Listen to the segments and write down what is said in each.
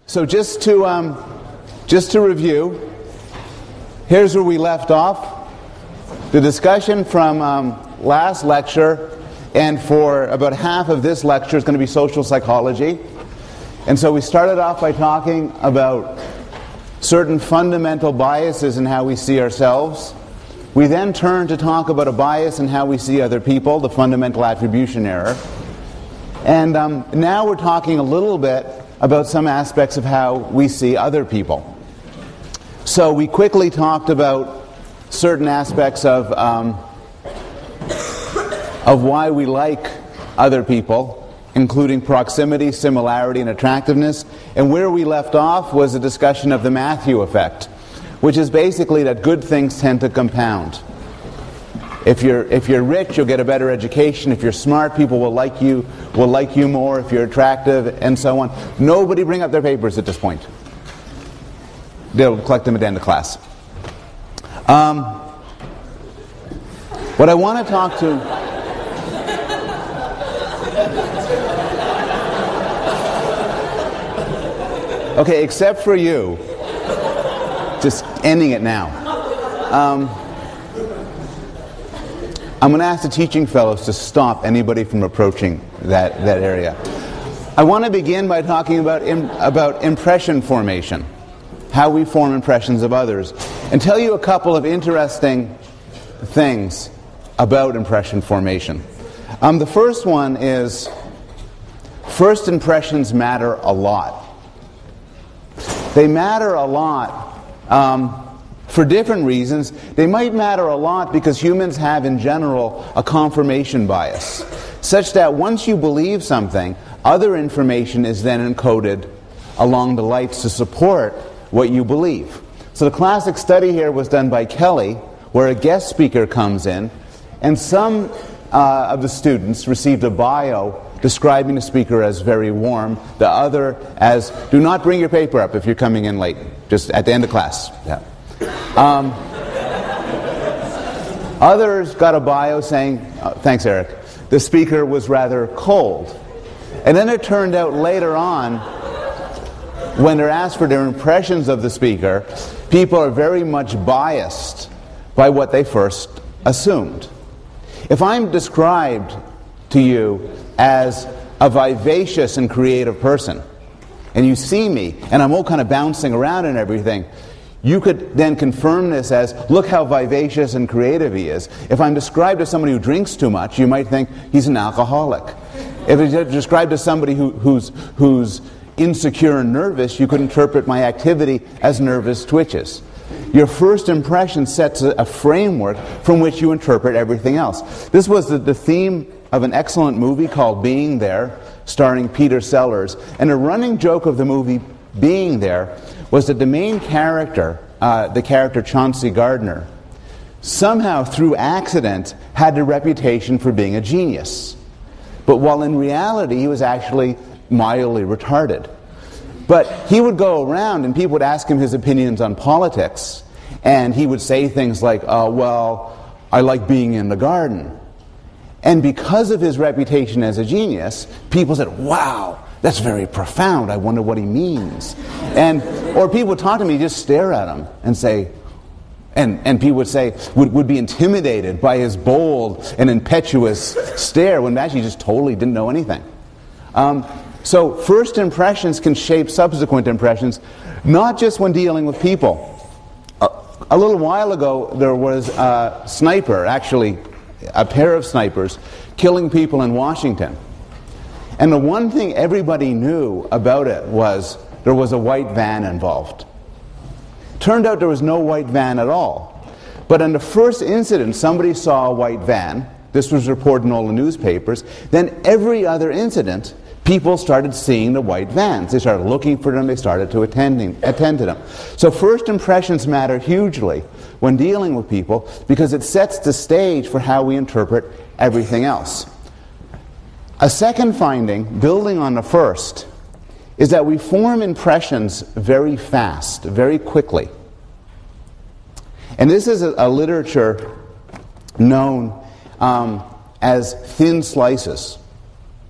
So just to review, here's where we left off. The discussion from last lecture, and for about half of this lecture, is going to be social psychology. And so we started off by talking about certain fundamental biases in how we see ourselves. We then turned to talk about a bias in how we see other people, the fundamental attribution error. And now we're talking a little bit about some aspects of how we see other people. So we quickly talked about certain aspects of why we like other people, including proximity, similarity, and attractiveness. And where we left off was a discussion of the Matthew effect, which is basically that good things tend to compound. If you're rich, you'll get a better education. If you're smart, people will like you more. If you're attractive, and so on. Nobody bring up their papers at this point. They'll collect them at the end of class. What I want to talk to... Okay, except for you. Just ending it now. I'm going to ask the teaching fellows to stop anybody from approaching that area. I want to begin by talking about impression formation, how we form impressions of others, and tell you a couple of interesting things about impression formation. The first one is, first impressions matter a lot. They matter a lot for different reasons. They might matter a lot because humans have in general a confirmation bias, such that once you believe something, other information is then encoded along the lights to support what you believe. So the classic study here was done by Kelly, where a guest speaker comes in, and some of the students received a bio describing the speaker as very warm, the other as, do not bring your paper up if you're coming in late, just at the end of class. Yeah. Others got a bio saying, thanks Eric, the speaker was rather cold. And then it turned out later on, when they're asked for their impressions of the speaker, people are very much biased by what they first assumed. If I'm described to you as a vivacious and creative person, and you see me, and I'm all kind of bouncing around and everything, you could then confirm this as, look how vivacious and creative he is. If I'm described as somebody who drinks too much, you might think he's an alcoholic. If it's described as somebody who's insecure and nervous, you could interpret my activity as nervous twitches. Your first impression sets a framework from which you interpret everything else. This was the theme of an excellent movie called Being There, starring Peter Sellers. And a running joke of the movie Being There was that the main character, the character Chauncey Gardner, somehow through accident had the reputation for being a genius. But while in reality he was actually mildly retarded. But he would go around and people would ask him his opinions on politics, and he would say things like, well, I like being in the garden. And because of his reputation as a genius, people said, wow, that's very profound. I wonder what he means. Or people would talk to me, just stare at him and say, and people would say, would be intimidated by his bold and impetuous stare when actually he just totally didn't know anything. So first impressions can shape subsequent impressions, not just when dealing with people. A little while ago, there was a sniper, actually a pair of snipers, killing people in Washington. And the one thing everybody knew about it was there was a white van involved. Turned out there was no white van at all. But in the first incident, somebody saw a white van. This was reported in all the newspapers. Then every other incident, people started seeing the white vans. They started looking for them. They started to attend to them. So first impressions matter hugely when dealing with people because it sets the stage for how we interpret everything else. A second finding, building on the first, is that we form impressions very fast, very quickly. And this is a literature known as thin slices.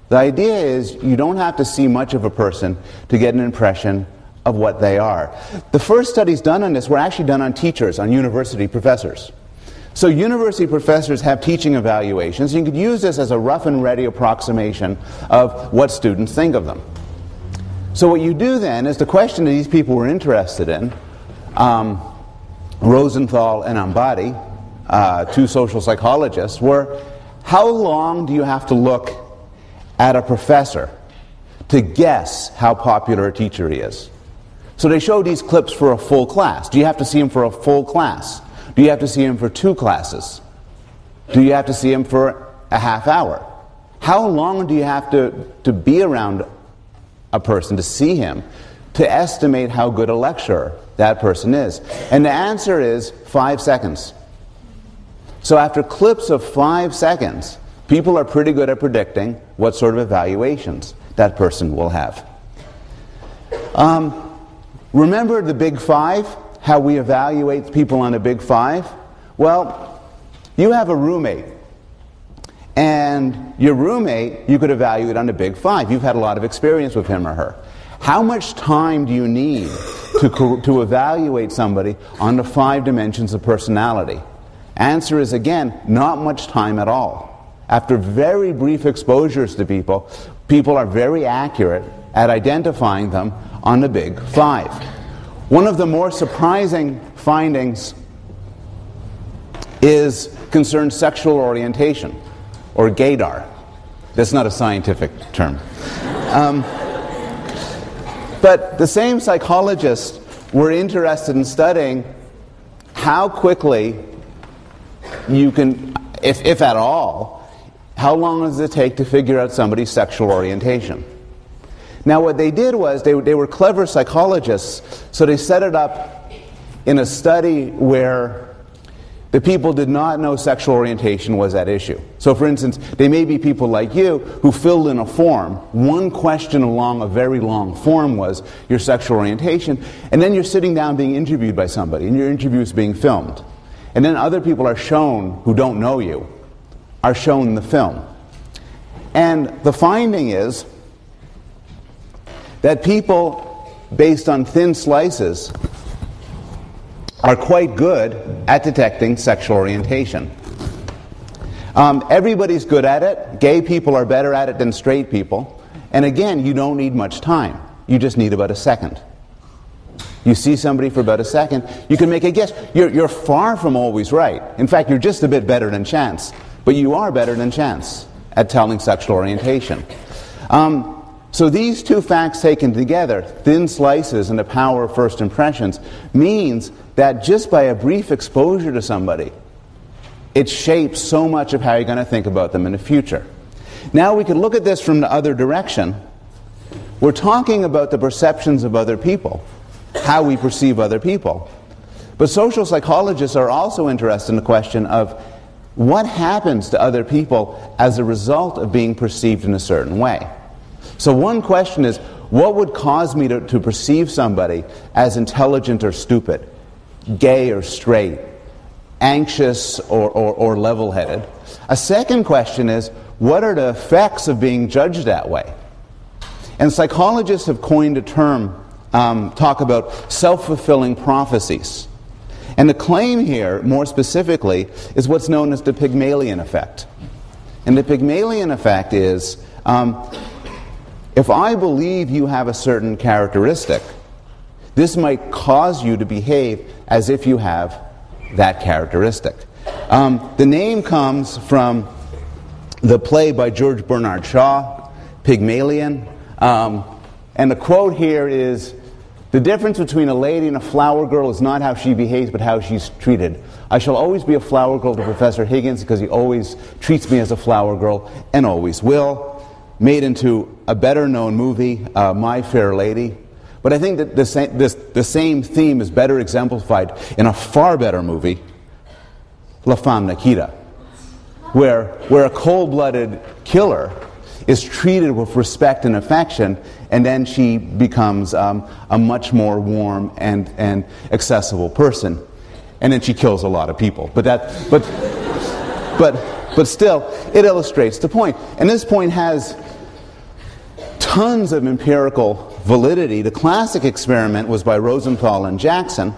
The idea is you don't have to see much of a person to get an impression of what they are. The first studies done on this were actually done on teachers, on university professors. So university professors have teaching evaluations. You could use this as a rough and ready approximation of what students think of them. So what you do then is the question that these people were interested in, Rosenthal and Ambati, two social psychologists, were how long do you have to look at a professor to guess how popular a teacher he is? So they showed these clips for a full class. Do you have to see him for a full class? Do you have to see him for 2 classes? Do you have to see him for a half hour? How long do you have to be around a person to see him to estimate how good a lecturer that person is? And the answer is 5 seconds. So after clips of 5 seconds, people are pretty good at predicting what sort of evaluations that person will have. Remember the Big Five? How we evaluate people on a Big Five? Well, you have a roommate. And your roommate, you could evaluate on the Big Five. You've had a lot of experience with him or her. How much time do you need to evaluate somebody on the 5 dimensions of personality? Answer is, again, not much time at all. After very brief exposures to people, people are very accurate at identifying them on the Big Five. One of the more surprising findings concerns sexual orientation, or gaydar. That's not a scientific term. But the same psychologists were interested in studying how quickly you can, if at all, how long does it take to figure out somebody's sexual orientation? Now what they did was, they were clever psychologists, so they set it up in a study where the people did not know sexual orientation was at issue. So for instance, they may be people like you who filled in a form. One question along a very long form was your sexual orientation, and then you're sitting down being interviewed by somebody, and your interview is being filmed. And then other people are shown, who don't know you, are shown the film. And the finding is that people, based on thin slices, are quite good at detecting sexual orientation. Everybody's good at it. Gay people are better at it than straight people. And again, you don't need much time. You just need about a second. You see somebody for about a second, you can make a guess. You're far from always right. In fact, you're just a bit better than chance. But you are better than chance at telling sexual orientation. So these two facts taken together, thin slices and the power of first impressions, means that just by a brief exposure to somebody, it shapes so much of how you're going to think about them in the future. Now we can look at this from the other direction. We're talking about the perceptions of other people, how we perceive other people. But social psychologists are also interested in the question of what happens to other people as a result of being perceived in a certain way. So one question is, what would cause me to perceive somebody as intelligent or stupid, gay or straight, anxious or level-headed? A second question is, what are the effects of being judged that way? And psychologists have coined a term, talk about self-fulfilling prophecies. And the claim here, more specifically, is what's known as the Pygmalion effect. And the Pygmalion effect is, if I believe you have a certain characteristic, this might cause you to behave as if you have that characteristic. The name comes from the play by George Bernard Shaw, Pygmalion. And the quote here is, "The difference between a lady and a flower girl is not how she behaves, but how she's treated. I shall always be a flower girl to Professor Higgins because he always treats me as a flower girl and always will." Made into a better-known movie, My Fair Lady. But I think that the same theme is better exemplified in a far better movie, La Femme Nikita, where a cold-blooded killer is treated with respect and affection, and then she becomes a much more warm and accessible person, and then she kills a lot of people. But still, it illustrates the point. And this point has tons of empirical validity, the classic experiment was by Rosenthal and Jackson,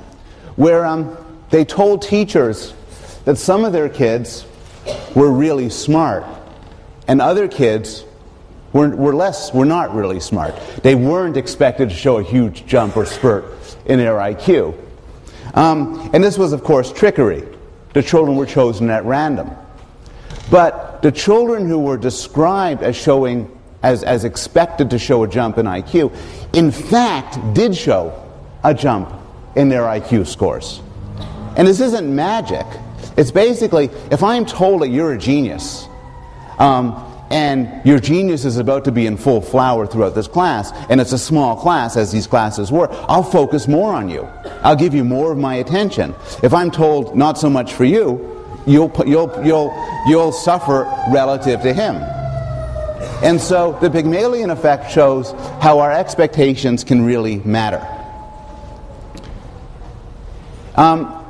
where they told teachers that some of their kids were really smart and other kids were not really smart. They weren't expected to show a huge jump or spurt in their IQ. And this was, of course, trickery. The children were chosen at random. But the children who were described as showing, as expected to show a jump in IQ, in fact did show a jump in their IQ scores. And this isn't magic. It's basically, if I'm told that you're a genius, and your genius is about to be in full flower throughout this class, and it's a small class, as these classes were, I'll focus more on you. I'll give you more of my attention. If I'm told not so much for you, you'll suffer relative to him. And so the Pygmalion effect shows how our expectations can really matter.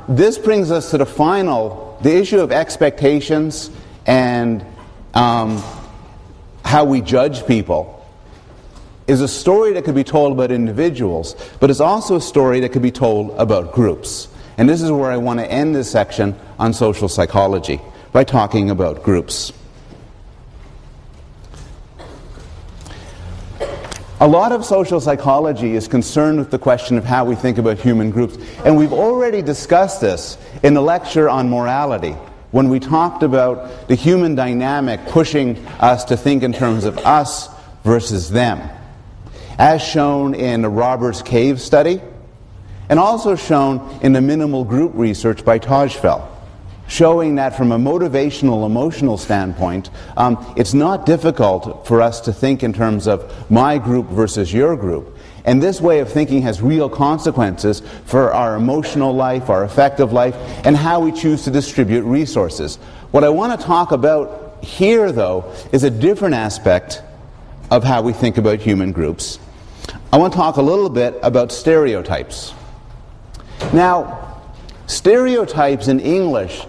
This brings us to the issue of expectations and how we judge people is a story that could be told about individuals, but it's also a story that could be told about groups. And this is where I want to end this section on social psychology, by talking about groups. A lot of social psychology is concerned with the question of how we think about human groups, and we've already discussed this in the lecture on morality, when we talked about the human dynamic pushing us to think in terms of us versus them, as shown in the Robbers Cave study, and also shown in the minimal group research by Tajfel, showing that from a motivational, emotional standpoint, it's not difficult for us to think in terms of my group versus your group. And this way of thinking has real consequences for our emotional life, our affective life, and how we choose to distribute resources. What I want to talk about here, though, is a different aspect of how we think about human groups. I want to talk a little bit about stereotypes. Now, stereotypes in English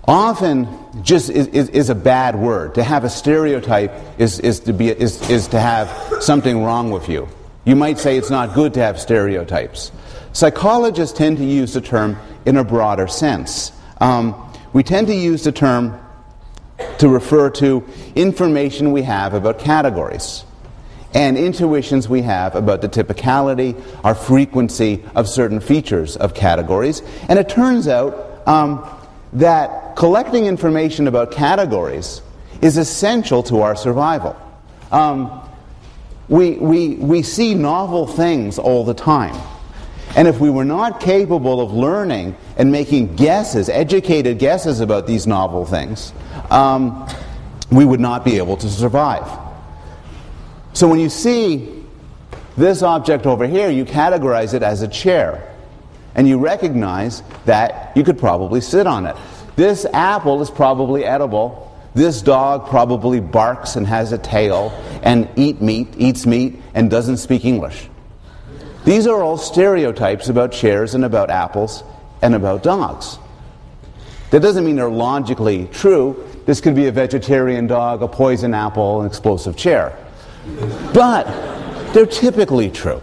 often just is a bad word. To have a stereotype is to have something wrong with you. You might say it's not good to have stereotypes. Psychologists tend to use the term in a broader sense. We tend to use the term to refer to information we have about categories and intuitions we have about the typicality, our frequency of certain features of categories. And it turns out that collecting information about categories is essential to our survival. We see novel things all the time. And if we were not capable of learning and making guesses, educated guesses about these novel things, we would not be able to survive. So when you see this object over here, you categorize it as a chair. And you recognize that you could probably sit on it. This apple is probably edible. This dog probably barks and has a tail and eats meat and doesn't speak English. These are all stereotypes about chairs and about apples and about dogs. That doesn't mean they're logically true. This could be a vegetarian dog, a poison apple, an explosive chair. But they're typically true.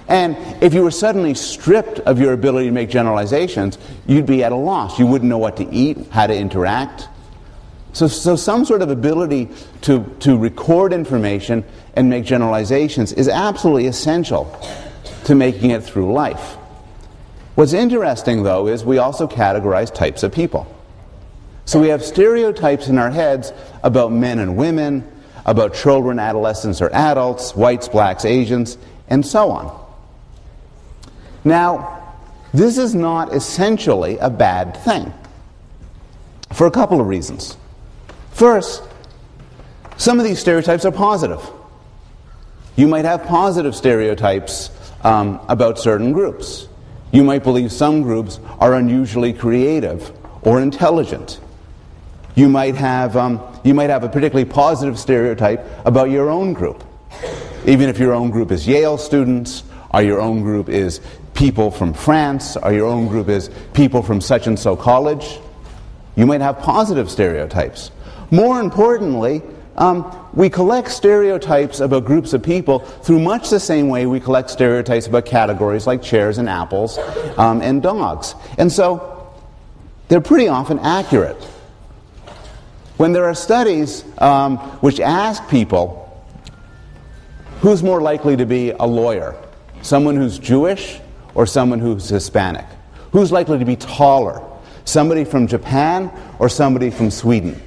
And if you were suddenly stripped of your ability to make generalizations, you'd be at a loss. You wouldn't know what to eat, how to interact. So some sort of ability to record information and make generalizations is absolutely essential to making it through life. What's interesting, though, is we also categorize types of people. So we have stereotypes in our heads about men and women, about children, adolescents, or adults, whites, blacks, Asians, and so on. Now, this is not essentially a bad thing, for a couple of reasons. First, some of these stereotypes are positive. You might have positive stereotypes about certain groups. You might believe some groups are unusually creative or intelligent. You might have a particularly positive stereotype about your own group, even if your own group is Yale students, or your own group is people from France, or your own group is people from such and so college. You might have positive stereotypes. More importantly, we collect stereotypes about groups of people through much the same way we collect stereotypes about categories like chairs and apples and dogs. And so they're pretty often accurate. When there are studies which ask people who's more likely to be a lawyer, someone who's Jewish or someone who's Hispanic, who's likely to be taller, somebody from Japan or somebody from Sweden.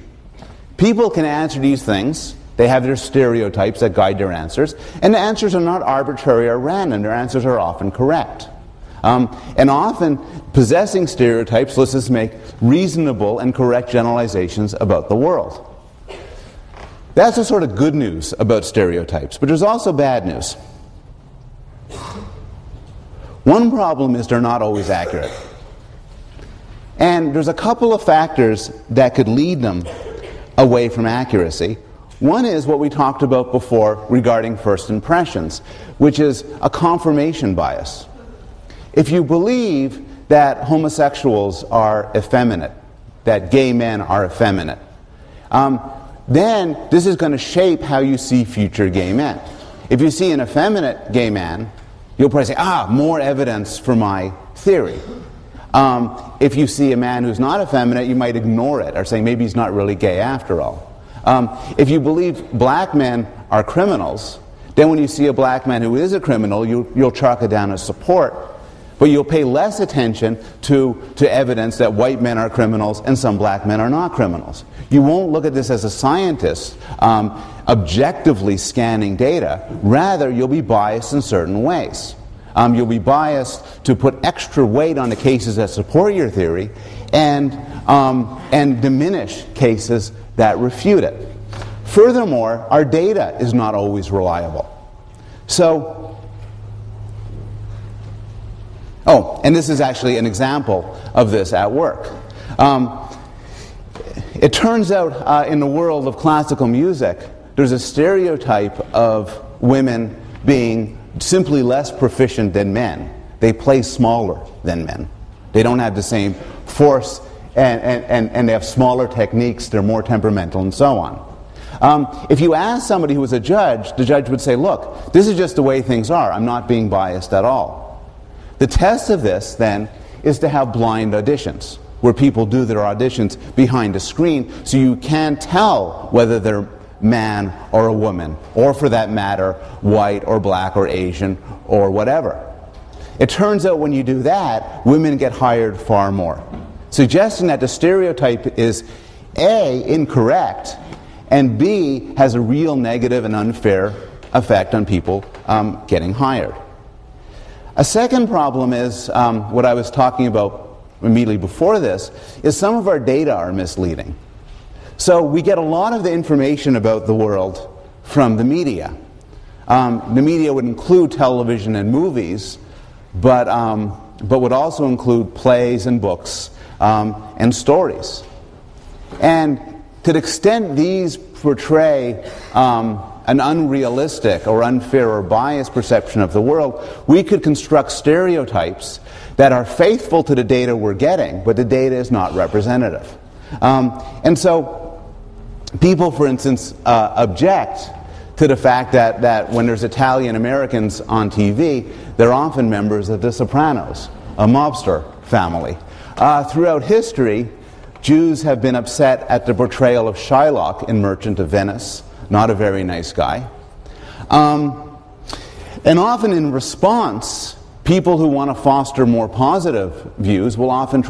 People can answer these things. They have their stereotypes that guide their answers, and the answers are not arbitrary or random. Their answers are often correct. And often, possessing stereotypes lets us make reasonable and correct generalizations about the world. That's the sort of good news about stereotypes, but there's also bad news. One problem is they're not always accurate. And there's a couple of factors that could lead them away from accuracy. One is what we talked about before regarding first impressions, which is a confirmation bias. If you believe that homosexuals are effeminate, that gay men are effeminate, then this is going to shape how you see future gay men. If you see an effeminate gay man, you'll probably say, more evidence for my theory. If you see a man who's not effeminate, you might ignore it or say maybe he's not really gay after all. If you believe black men are criminals, then when you see a black man who is a criminal, you'll chalk it down as support. But you'll pay less attention to evidence that white men are criminals and some black men are not criminals. You won't look at this as a scientist objectively scanning data. Rather, you'll be biased in certain ways. You'll be biased to put extra weight on the cases that support your theory and diminish cases that refute it. Furthermore, our data is not always reliable. And this is actually an example of this at work. It turns out in the world of classical music, there's a stereotype of women being simply less proficient than men. They play smaller than men. They don't have the same force and they have smaller techniques, they're more temperamental and so on. If you ask somebody who was a judge, the judge would say, look, this is just the way things are. I'm not being biased at all. The test of this, then, is to have blind auditions, where people do their auditions behind a screen, so you can't tell whether they're man or a woman, or for that matter, white or black or Asian or whatever. It turns out when you do that, women get hired far more, suggesting that the stereotype is A, incorrect, and B, has a real negative and unfair effect on people getting hired. A second problem is what I was talking about immediately before this, is some of our data are misleading. So we get a lot of the information about the world from the media. The media would include television and movies, but would also include plays and books and stories. And to the extent these portray an unrealistic or unfair or biased perception of the world, we could construct stereotypes that are faithful to the data we're getting, but the data is not representative. And so people, for instance, object to the fact that when there's Italian Americans on TV, they're often members of the Sopranos, a mobster family. Throughout history, Jews have been upset at the portrayal of Shylock in Merchant of Venice. Not a very nice guy. And often in response, people who want to foster more positive views will often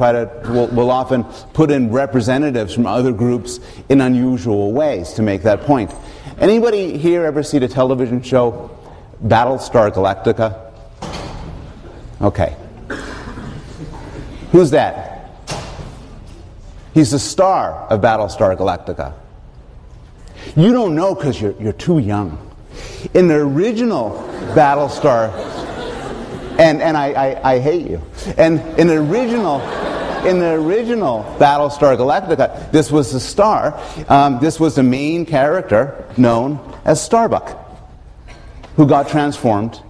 put in representatives from other groups in unusual ways to make that point. Anybody here ever see the television show Battlestar Galactica? Okay. Who's that? He's the star of Battlestar Galactica. You don't know because you're too young. In the original Battlestar, and I hate you. And in the original Battlestar Galactica, this was the star. This was the main character known as Starbuck, who got transformed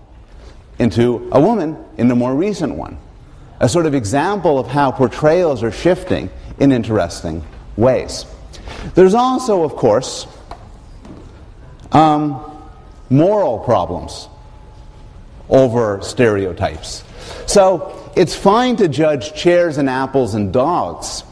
into a woman in the more recent one. A sort of example of how portrayals are shifting in interesting ways. There's also, of course, moral problems over stereotypes. So it's fine to judge chairs and apples and dogs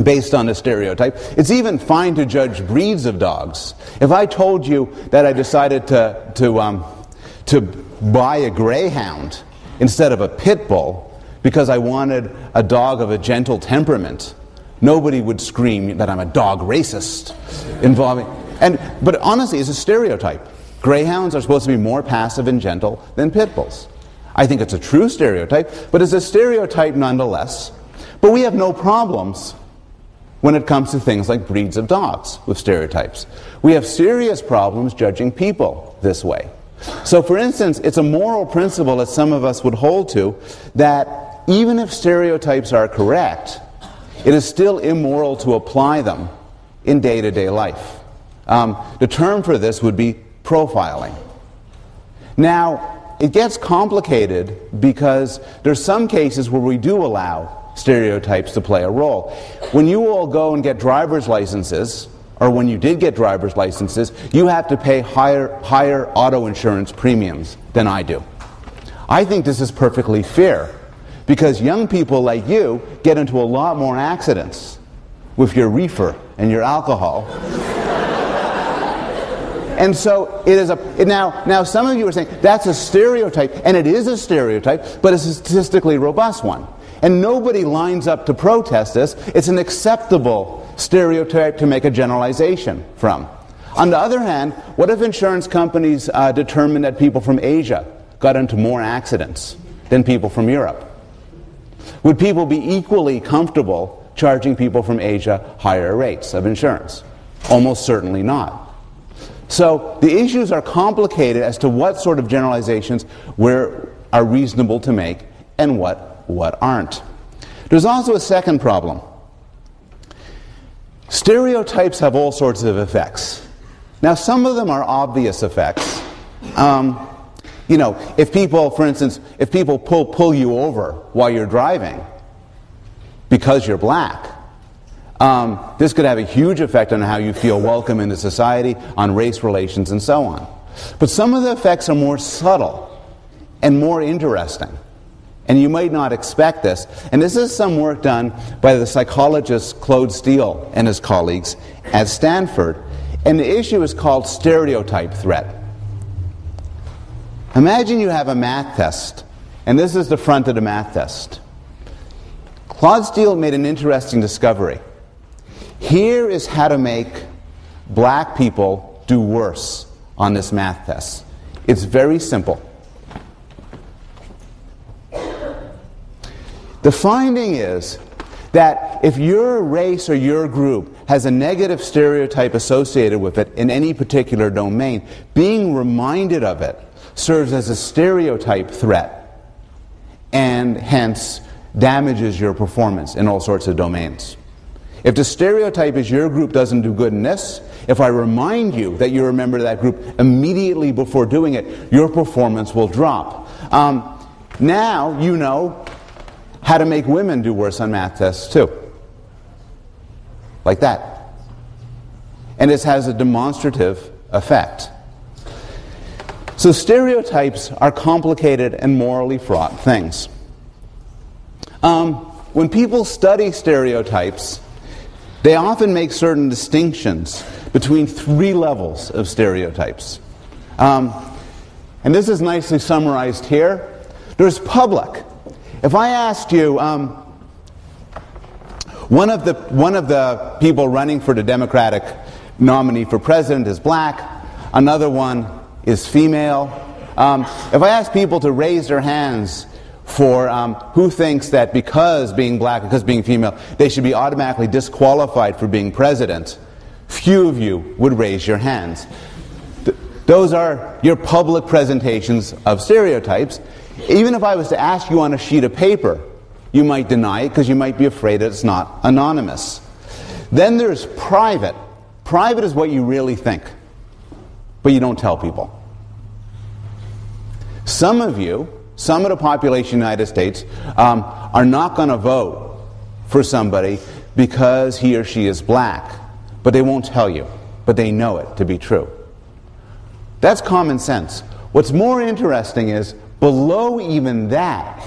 based on a stereotype. It's even fine to judge breeds of dogs. If I told you that I decided to buy a greyhound instead of a pit bull because I wanted a dog of a gentle temperament, nobody would scream that I'm a dog racist involving. But honestly, it's a stereotype. Greyhounds are supposed to be more passive and gentle than pit bulls. I think it's a true stereotype, but it's a stereotype nonetheless. But we have no problems when it comes to things like breeds of dogs with stereotypes. We have serious problems judging people this way. So for instance, it's a moral principle that some of us would hold to, that even if stereotypes are correct, it is still immoral to apply them in day-to-day life. The term for this would be profiling. Now, it gets complicated because there's some cases where we do allow stereotypes to play a role. When you all go and get driver's licenses, or when you did get driver's licenses, you have to pay higher auto insurance premiums than I do. I think this is perfectly fair, because young people like you get into a lot more accidents with your reefer and your alcohol. And so it is now some of you are saying that's a stereotype, and it is a stereotype, but it's a statistically robust one. And nobody lines up to protest this. It's an acceptable stereotype to make a generalization from. On the other hand, what if insurance companies determined that people from Asia got into more accidents than people from Europe? Would people be equally comfortable charging people from Asia higher rates of insurance? Almost certainly not. So the issues are complicated as to what sort of generalizations are reasonable to make and what aren't. There's also a second problem. Stereotypes have all sorts of effects. Now, some of them are obvious effects. If people, for instance, if people pull you over while you're driving because you're black, this could have a huge effect on how you feel welcome into society, on race relations, and so on. But some of the effects are more subtle and more interesting. And you might not expect this. And this is some work done by the psychologist Claude Steele and his colleagues at Stanford. And the issue is called stereotype threat. Imagine you have a math test, and this is the front of the math test. Claude Steele made an interesting discovery. Here is how to make black people do worse on this math test. It's very simple. The finding is that if your race or your group has a negative stereotype associated with it in any particular domain, being reminded of it serves as a stereotype threat and hence damages your performance in all sorts of domains. If the stereotype is your group doesn't do good in this, if I remind you that you're a member of that group immediately before doing it, your performance will drop. Now you know how to make women do worse on math tests too. Like that. And this has a demonstrative effect. So stereotypes are complicated and morally fraught things. When people study stereotypes, they often make certain distinctions between three levels of stereotypes. And this is nicely summarized here. There's public. If I asked you, one of the people running for the Democratic nominee for president is black, another one is female. If I asked people to raise their hands for who thinks that because being black, because being female, they should be automatically disqualified for being president, few of you would raise your hands. Those are your public presentations of stereotypes. Even if I was to ask you on a sheet of paper, you might deny it because you might be afraid that it's not anonymous. Then there's private. Private is what you really think, but you don't tell people. Some of the population of the United States are not going to vote for somebody because he or she is black, but they won't tell you, but they know it to be true. That's common sense. What's more interesting is, below even that,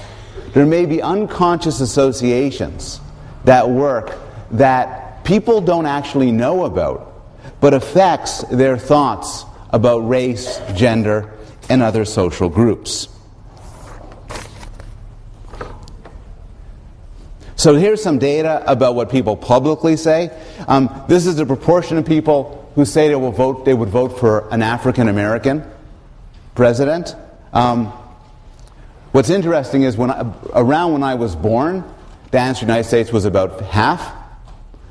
there may be unconscious associations that work that people don't actually know about, but affects their thoughts about race, gender, and other social groups. So here's some data about what people publicly say. This is the proportion of people who say they would vote for an African American president. What's interesting is around when I was born, the answer in the United States was about half.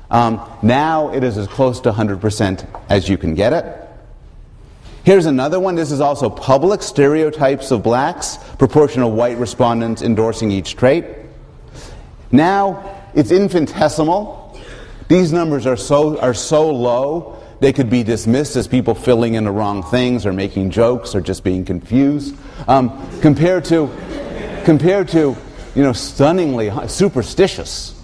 Now it is as close to 100% as you can get it. Here's another one. This is also public stereotypes of blacks, proportion of white respondents endorsing each trait. Now it's infinitesimal. These numbers are so low they could be dismissed as people filling in the wrong things or making jokes or just being confused. Compared to stunningly superstitious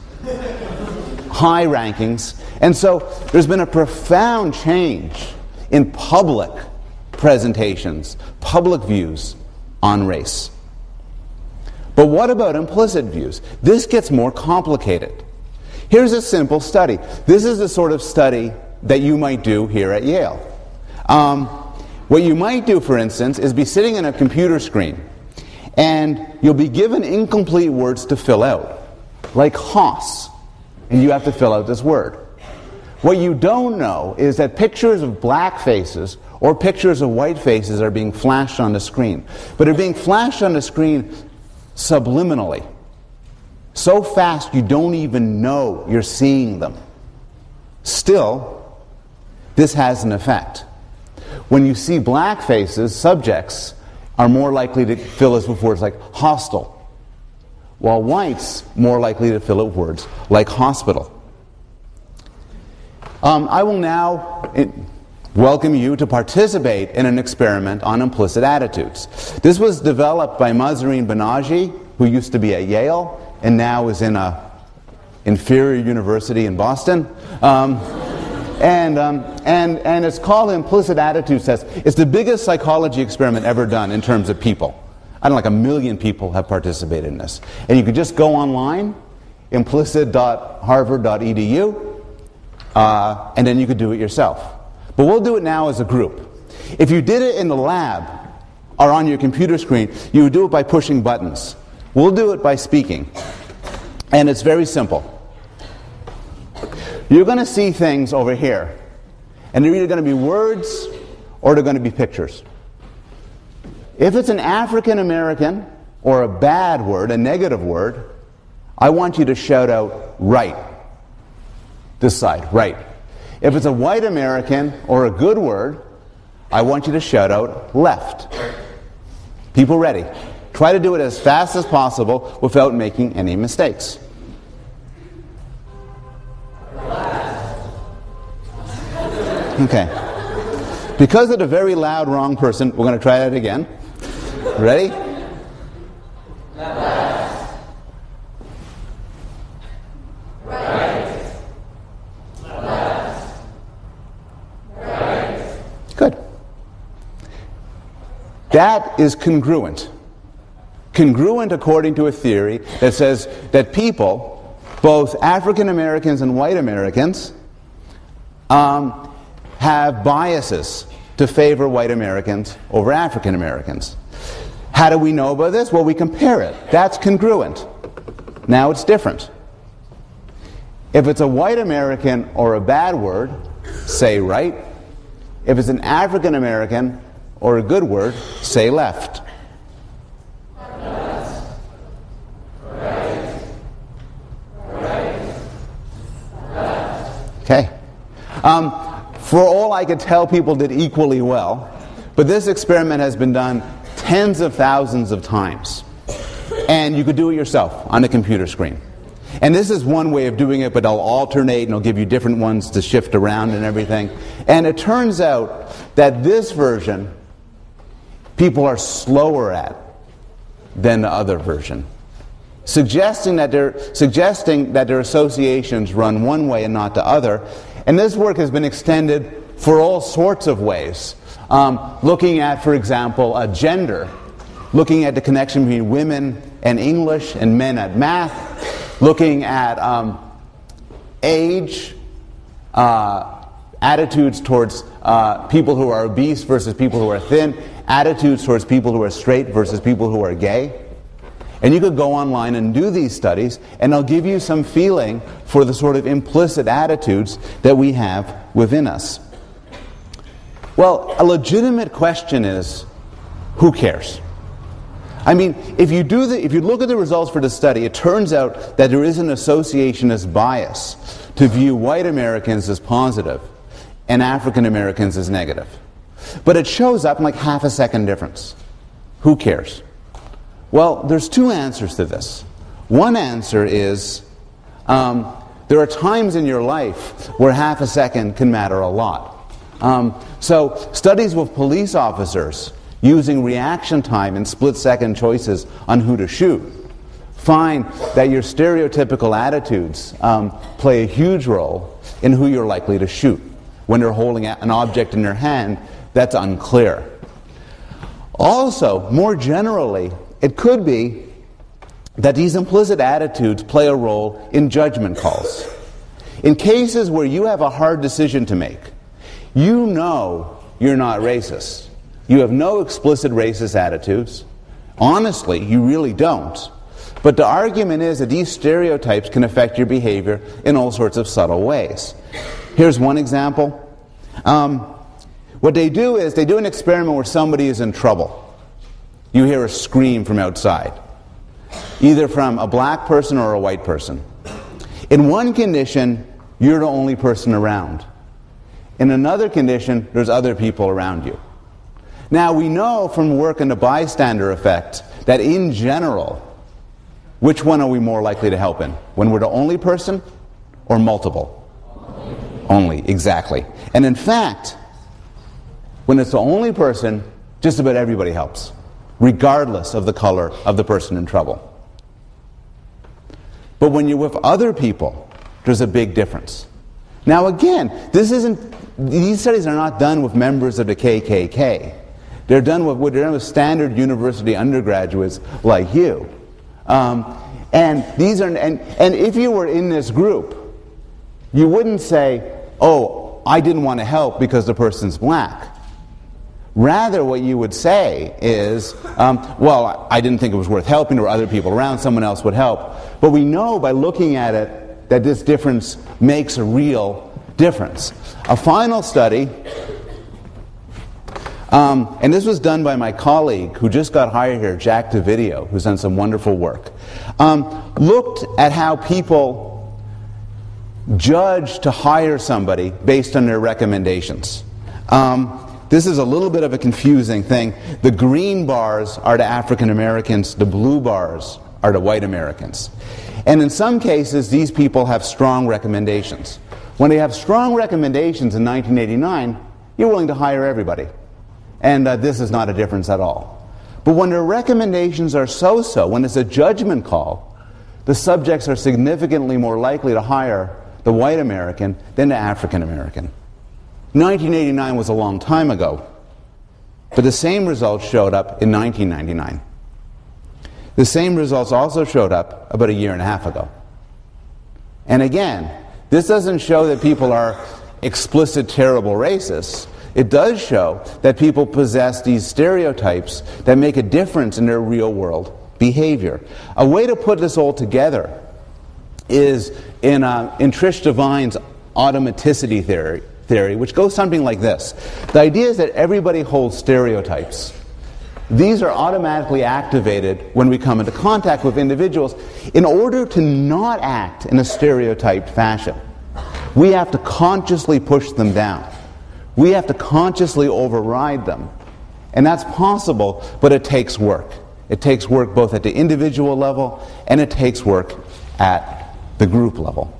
high rankings. And so there's been a profound change in public presentations, public views on race. But what about implicit views? This gets more complicated. Here's a simple study. This is the sort of study that you might do here at Yale. What you might do, for instance, is be sitting in a computer screen, and you'll be given incomplete words to fill out, like Haas, and you have to fill out this word. What you don't know is that pictures of black faces or pictures of white faces are being flashed on the screen. But they're being flashed on the screen subliminally. So fast you don't even know you're seeing them. Still, this has an effect. When you see black faces, subjects are more likely to fill us with words like hostile, while whites more likely to fill out words like hospital. I will now welcome you to participate in an experiment on implicit attitudes. This was developed by Mahzarin Banaji, who used to be at Yale and now is in an inferior university in Boston. And it's called implicit attitudes test. It's the biggest psychology experiment ever done in terms of people. I don't know, like 1 million people have participated in this. And you could just go online, implicit.harvard.edu, and then you could do it yourself. But we'll do it now as a group. If you did it in the lab or on your computer screen, you would do it by pushing buttons. We'll do it by speaking. And it's very simple. You're going to see things over here, and they're either going to be words or they're going to be pictures. If it's an African American or a bad word, a negative word, I want you to shout out right. This side, right. If it's a white American or a good word, I want you to shout out left. People ready? Try to do it as fast as possible without making any mistakes. Okay. Because of the very loud wrong person, we're going to try that again. Ready? Left. Right. Left. Right. Good. That is congruent. Congruent according to a theory that says that people, both African Americans and white Americans, have biases to favor white Americans over African Americans. How do we know about this? Well, we compare it. That's congruent. Now it's different. If it's a white American or a bad word, say right. If it's an African American or a good word, say left. Left. Right. Right. Left. Okay. For all I could tell, people did equally well. But this experiment has been done tens of thousands of times. And you could do it yourself on a computer screen. And this is one way of doing it, but I'll alternate and I'll give you different ones to shift around and everything. And it turns out that this version, people are slower at than the other version. Suggesting that their associations run one way and not the other. And this work has been extended for all sorts of ways. Looking at, for example, gender, looking at the connection between women and English and men at math, looking at age, attitudes towards people who are obese versus people who are thin, attitudes towards people who are straight versus people who are gay. And you could go online and do these studies, and they'll give you some feeling for the sort of implicit attitudes that we have within us. Well, a legitimate question is, who cares? I mean, if you look at the results for the study, it turns out that there is an associationist bias to view white Americans as positive and African Americans as negative. But it shows up in like half a second difference. Who cares? Well, there's two answers to this. One answer is there are times in your life where half a second can matter a lot. So studies with police officers using reaction time and split-second choices on who to shoot find that your stereotypical attitudes play a huge role in who you're likely to shoot when you're holding an object in your hand that's unclear. Also, more generally, it could be that these implicit attitudes play a role in judgment calls. In cases where you have a hard decision to make, you know you're not racist. You have no explicit racist attitudes. Honestly, you really don't. But the argument is that these stereotypes can affect your behavior in all sorts of subtle ways. Here's one example. What they do is they do an experiment where somebody is in trouble. You hear a scream from outside, either from a black person or a white person. In one condition, you're the only person around. In another condition, there's other people around you. Now, we know from work in the bystander effect that in general, which one are we more likely to help in? When we're the only person or multiple? Only, exactly. And in fact, when it's the only person, just about everybody helps, regardless of the color of the person in trouble. But when you're with other people, there's a big difference. Now again, these studies are not done with members of the KKK. They're done with standard university undergraduates like you. And if you were in this group, you wouldn't say, "Oh, I didn't want to help because the person's black." Rather, what you would say is, well, I didn't think it was worth helping. There were other people around. Someone else would help. But we know by looking at it that this difference makes a real difference. A final study, and this was done by my colleague who just got hired here, Jack DeVideo, who's done some wonderful work, looked at how people judge to hire somebody based on their recommendations. This is a little bit of a confusing thing. The green bars are the African Americans, the blue bars are the white Americans. And in some cases, these people have strong recommendations. When they have strong recommendations in 1989, you're willing to hire everybody. And this is not a difference at all. But when their recommendations are so-so, when it's a judgment call, the subjects are significantly more likely to hire the white American than the African American. 1989 was a long time ago, but the same results showed up in 1999. The same results also showed up about a year and a half ago. And again, this doesn't show that people are explicit, terrible racists. It does show that people possess these stereotypes that make a difference in their real-world behavior. A way to put this all together is in Trish Devine's automaticity theory, which goes something like this. The idea is that everybody holds stereotypes. These are automatically activated when we come into contact with individuals. In order to not act in a stereotyped fashion, we have to consciously push them down. We have to consciously override them. And that's possible, but it takes work. It takes work both at the individual level and it takes work at the group level.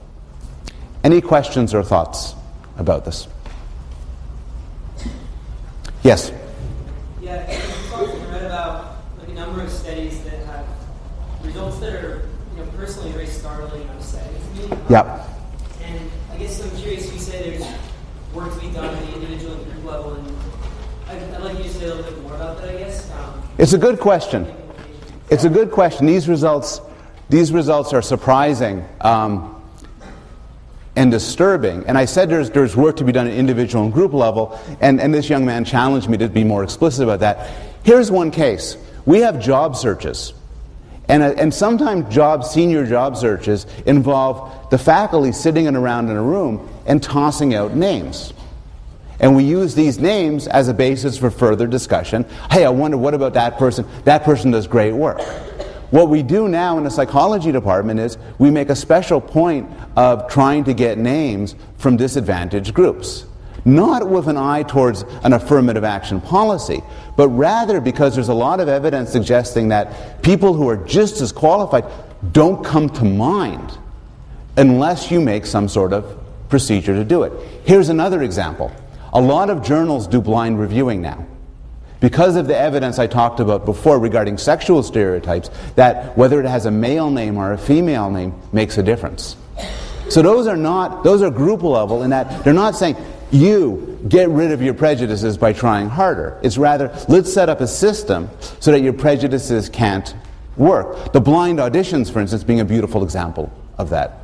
Any questions or thoughts about this? Yes? Yeah, I read about a number of studies that have results that are personally very startling, I would say. Yep. And I guess I'm curious, you say there's work to be done at the individual and group level, and It's a good question. It's a good question. These results are surprising and disturbing. And I said there's work to be done at individual and group level, and this young man challenged me to be more explicit about that. Here's one case. We have job searches. And sometimes senior job searches involve the faculty sitting around in a room and tossing out names. And we use these names as a basis for further discussion. Hey, I wonder, what about that person? That person does great work. What we do now in the psychology department is we make a special point of trying to get names from disadvantaged groups. Not with an eye towards an affirmative action policy, but rather because there's a lot of evidence suggesting that people who are just as qualified don't come to mind unless you make some sort of procedure to do it. Here's another example. A lot of journals do blind reviewing now, because of the evidence I talked about before regarding sexual stereotypes, that whether it has a male name or a female name makes a difference. So those are group level in that they're not saying, you get rid of your prejudices by trying harder. It's rather, let's set up a system so that your prejudices can't work. The blind auditions, for instance, being a beautiful example of that.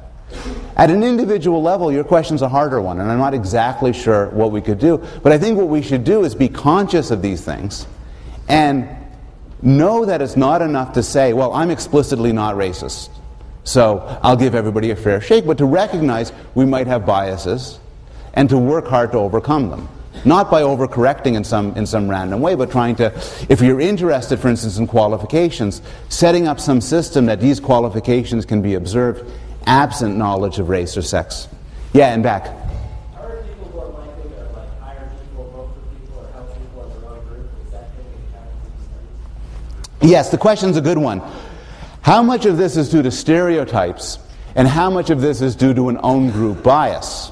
At an individual level, your question's a harder one, and I'm not exactly sure what we could do. But I think what we should do is be conscious of these things and know that it's not enough to say, well, I'm explicitly not racist, so I'll give everybody a fair shake, but to recognize we might have biases and to work hard to overcome them. Not by overcorrecting in some random way, but trying to, if you're interested, for instance, in qualifications, setting up some system that these qualifications can be observed absent knowledge of race or sex. Yeah, and back. Are people who are likely to hire people, vote for people, or help people in their own group? Is that taken into account in these studies? Yes, the question's a good one. How much of this is due to stereotypes, and how much of this is due to an own group bias?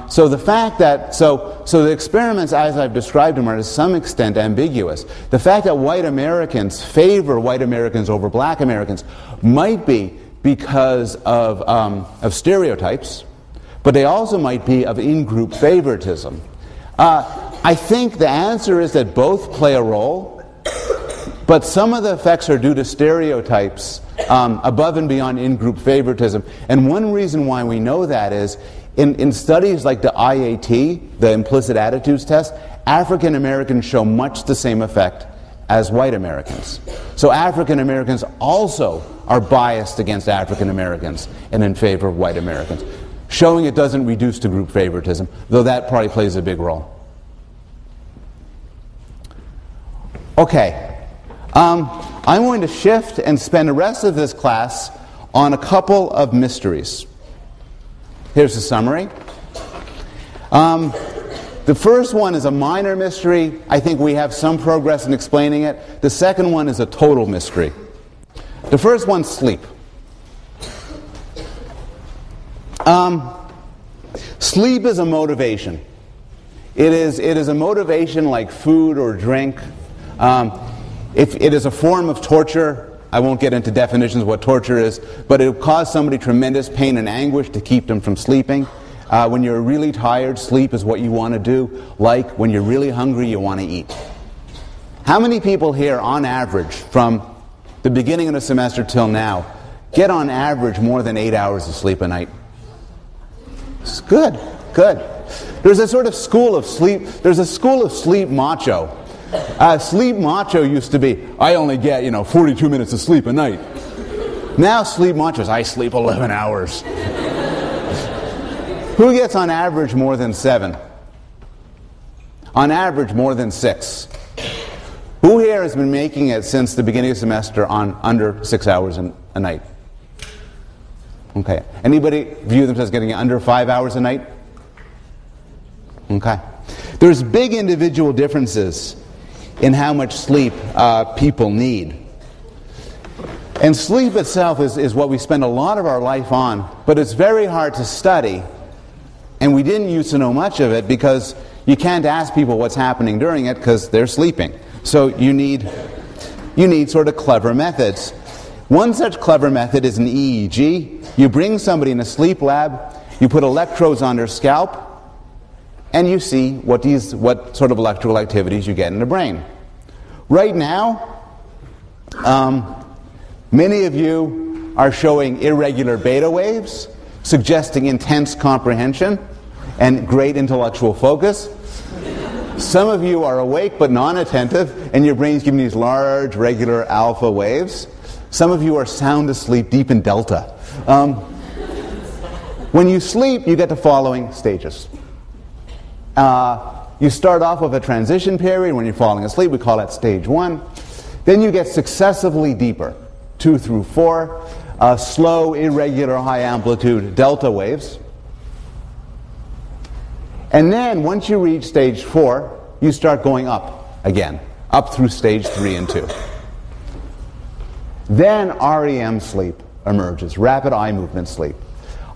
So the fact that, so the experiments as I've described them are to some extent ambiguous. The fact that white Americans favor white Americans over black Americans might be because of stereotypes, but they also might be of in-group favoritism. I think the answer is that both play a role, but some of the effects are due to stereotypes above and beyond in-group favoritism. And one reason why we know that is in studies like the IAT, the implicit attitudes test, African Americans show much the same effect as white Americans. So African Americans also are biased against African Americans and in favor of white Americans, showing it doesn't reduce to group favoritism, though that probably plays a big role. Okay, I'm going to shift and spend the rest of this class on a couple of mysteries. Here's the summary. The first one is a minor mystery. I think we have some progress in explaining it. The second one is a total mystery. The first one's sleep. Sleep is a motivation. It is a motivation like food or drink. If it is a form of torture, I won't get into definitions of what torture is, but it will cause somebody tremendous pain and anguish to keep them from sleeping. When you're really tired, sleep is what you want to do. Like when you're really hungry, you want to eat. How many people here, on average, from the beginning of the semester till now, get on average more than 8 hours of sleep a night? It's good, good. There's a sort of school of sleep. There's a school of sleep macho. Sleep macho used to be, I only get 42 minutes of sleep a night. Now sleep macho is, I sleep 11 hours. Who gets on average more than 7? On average more than 6. Who here has been making it since the beginning of the semester on under 6 hours a night? Okay. Anybody view themselves getting under 5 hours a night? Okay. There's big individual differences in how much sleep people need. And sleep itself is what we spend a lot of our life on, but it's very hard to study. And we didn't used to know much of it because you can't ask people what's happening during it because they're sleeping. So you need sort of clever methods. One such clever method is an EEG. You bring somebody in a sleep lab, you put electrodes on their scalp, and you see what sort of electrical activities you get in the brain. Right now, Many of you are showing irregular beta waves, suggesting intense comprehension and great intellectual focus. Some of you are awake but non-attentive, and your brain's giving these large, regular alpha waves. Some of you are sound asleep deep in delta. When you sleep, you get the following stages. You start off with a transition period when you're falling asleep. We call that stage 1. Then you get successively deeper, 2 through 4, slow, irregular, high amplitude delta waves. And then, once you reach stage 4, you start going up again, up through stage 3 and 2. Then REM sleep emerges, rapid eye movement sleep.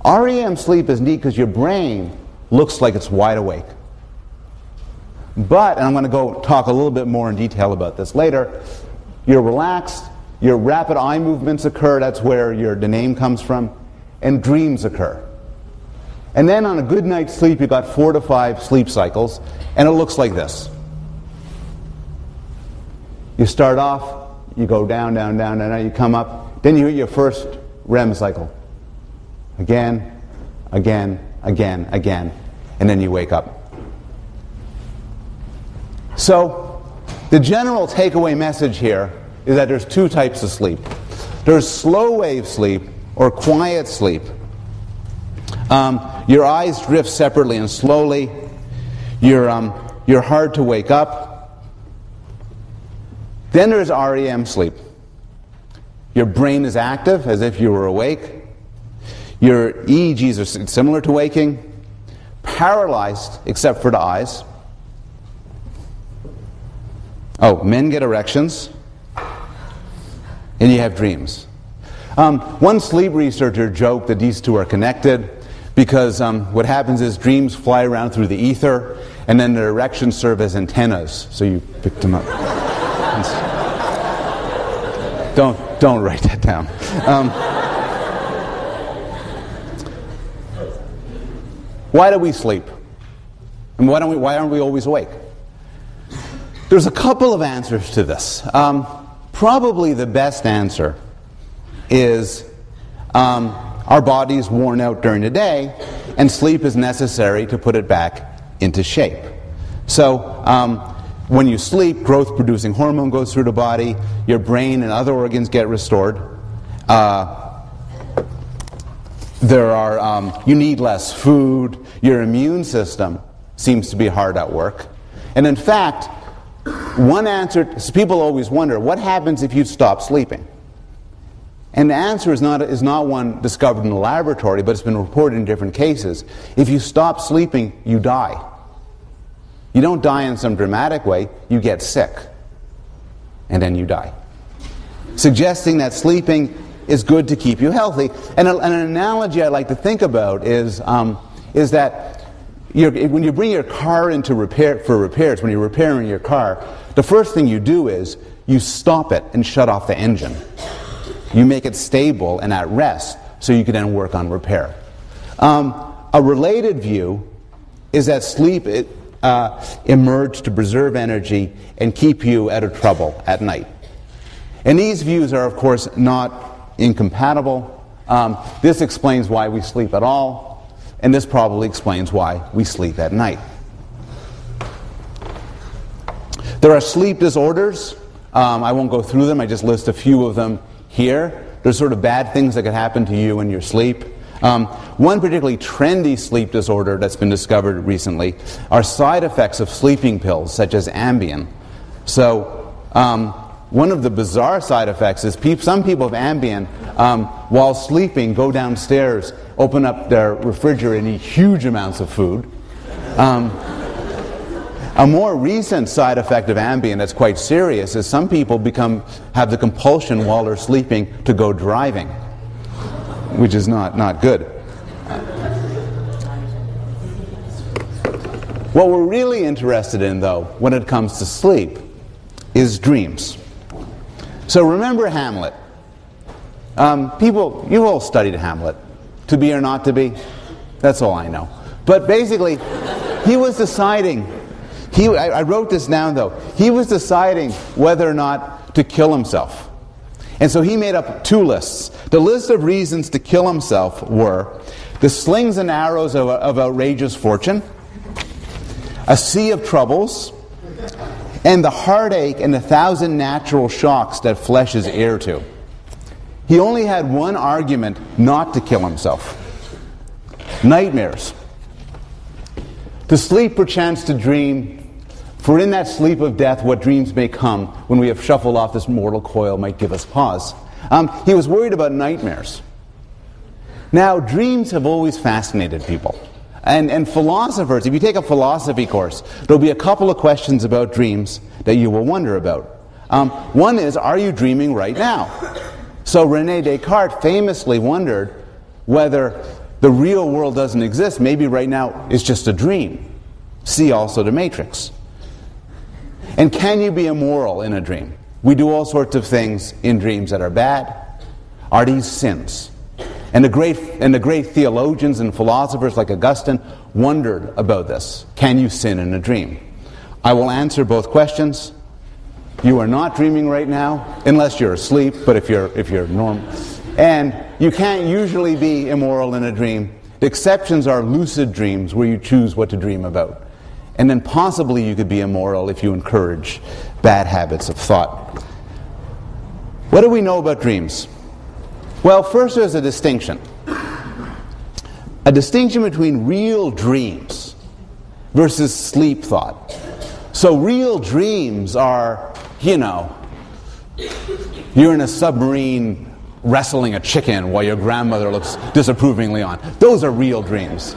REM sleep is neat because your brain looks like it's wide awake. But, and I'm going to go talk a little bit more in detail about this later, you're relaxed, your rapid eye movements occur, that's where the name comes from, and dreams occur. And then on a good night's sleep, you've got 4 to 5 sleep cycles, and it looks like this. You start off, you go down, down, down, down, you come up, then you hit your first REM cycle. Again, again, again, again, and then you wake up. So, the general takeaway message here is that there's 2 types of sleep. There's slow wave sleep, or quiet sleep. Your eyes drift separately and slowly. You're hard to wake up. Then there's REM sleep. Your brain is active as if you were awake. Your EEGs are similar to waking. Paralyzed except for the eyes. Oh, men get erections. And you have dreams. One sleep researcher joked that these 2 are connected because what happens is dreams fly around through the ether, and then their erections serve as antennas, so you pick them up. Don't write that down. Why do we sleep? And why aren't we always awake? There's a couple of answers to this. Probably the best answer is our body's worn out during the day, and sleep is necessary to put it back into shape. So when you sleep, growth-producing hormone goes through the body, your brain and other organs get restored. You need less food, your immune system seems to be hard at work. And in fact, one answer, people always wonder, what happens if you stop sleeping? And the answer is not one discovered in the laboratory, but it's been reported in different cases. If you stop sleeping, you die. You don't die in some dramatic way, you get sick. And then you die. Suggesting that sleeping is good to keep you healthy. And an analogy I like to think about is that when you bring your car into repair for repairs, when you're repairing your car, the first thing you do is you stop it and shut off the engine. You make it stable and at rest so you can then work on repair. A related view is that sleep emerged to preserve energy and keep you out of trouble at night. And these views are, of course, not incompatible. This explains why we sleep at all, and this probably explains why we sleep at night. There are sleep disorders. I won't go through them, I just list a few of them here. There's sort of bad things that could happen to you in your sleep. One particularly trendy sleep disorder that's been discovered recently are side effects of sleeping pills, such as Ambien. So, one of the bizarre side effects is some people have Ambien while sleeping, go downstairs, open up their refrigerator and eat huge amounts of food. A more recent side effect of Ambien that's quite serious is some people have the compulsion while they're sleeping to go driving, which is not good. What we're really interested in, though, when it comes to sleep, is dreams. So remember Hamlet. You've all studied Hamlet. To be or not to be? That's all I know. But basically, he was deciding... I wrote this down, though. He was deciding whether or not to kill himself. And so he made up two lists. The list of reasons to kill himself were the slings and arrows of outrageous fortune, a sea of troubles, and the heartache and 1,000 natural shocks that flesh is heir to. He only had one argument not to kill himself: nightmares. To sleep, perchance to dream, for in that sleep of death what dreams may come when we have shuffled off this mortal coil might give us pause. He was worried about nightmares. Now, dreams have always fascinated people. And philosophers, if you take a philosophy course, there'll be a couple of questions about dreams that you will wonder about. One is, are you dreaming right now? So René Descartes famously wondered whether the real world doesn't exist. Maybe right now it's just a dream. See also The Matrix. And can you be immoral in a dream? We do all sorts of things in dreams that are bad. Are these sins? And the great theologians and philosophers like Augustine wondered about this. Can you sin in a dream? I will answer both questions. You are not dreaming right now, unless you're asleep, but if you're normal. And you can't usually be immoral in a dream. The exceptions are lucid dreams, where you choose what to dream about. And then possibly you could be immoral if you encourage bad habits of thought. What do we know about dreams? Well, first there's a distinction. A distinction between real dreams versus sleep thought. So real dreams are, you're in a submarine wrestling a chicken while your grandmother looks disapprovingly on. Those are real dreams.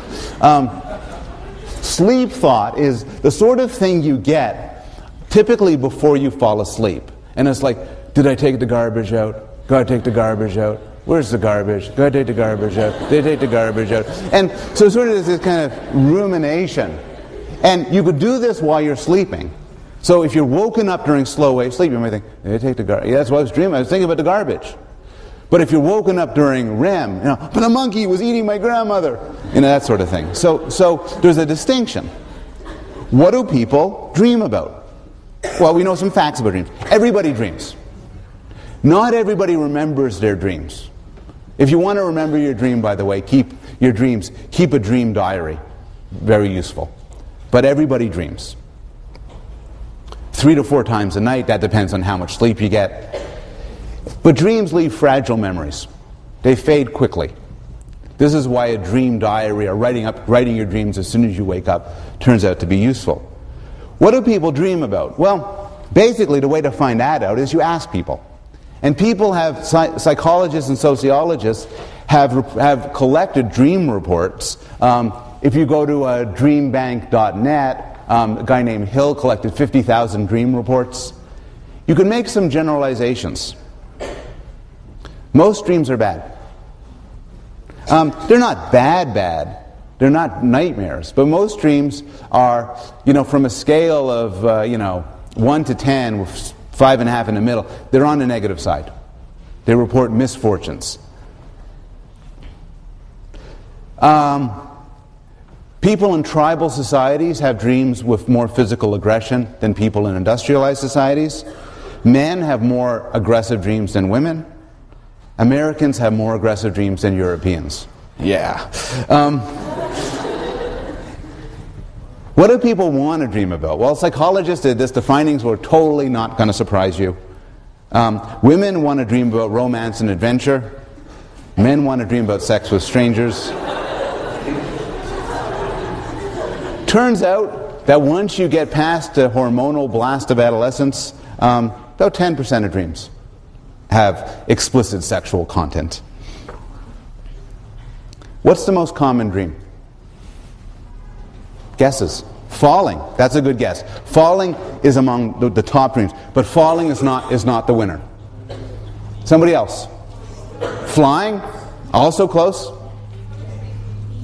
Sleep thought is the sort of thing you get typically before you fall asleep. And it's like, did I take the garbage out? Gotta take the garbage out. Where's the garbage? Gotta take the garbage out. Did I take the garbage out? And so sort of this kind of rumination. And you could do this while you're sleeping. So if you're woken up during slow wave sleep, you might think, did I take the garbage? Yeah, that's what I was dreaming. I was thinking about the garbage. But if you're woken up during REM, but a monkey was eating my grandmother. That sort of thing. So there's a distinction. What do people dream about? Well, we know some facts about dreams. Everybody dreams. Not everybody remembers their dreams. If you want to remember your dream, by the way, keep a dream diary. Very useful. But everybody dreams. 3 to 4 times a night. That depends on how much sleep you get. But dreams leave fragile memories. They fade quickly. This is why a dream diary, or writing your dreams as soon as you wake up, turns out to be useful. What do people dream about? Well, basically the way to find that out is you ask people. And people have, psychologists and sociologists have collected dream reports. If you go to dreambank.net, a guy named Hill collected 50,000 dream reports. You can make some generalizations. Most dreams are bad. They're not bad. They're not nightmares. But most dreams are, from a scale of, 1 to 10, with 5.5 in the middle, they're on the negative side. They report misfortunes. People in tribal societies have dreams with more physical aggression than people in industrialized societies. Men have more aggressive dreams than women. Americans have more aggressive dreams than Europeans. Yeah. What do people want to dream about? Well, psychologists did this. The findings were totally not going to surprise you. Women want to dream about romance and adventure. Men want to dream about sex with strangers. Turns out that once you get past the hormonal blast of adolescence, about 10% of dreams have explicit sexual content. What's the most common dream? Guesses. Falling. That's a good guess. Falling is among the top dreams, but falling is not the winner. Somebody else. Flying, also close.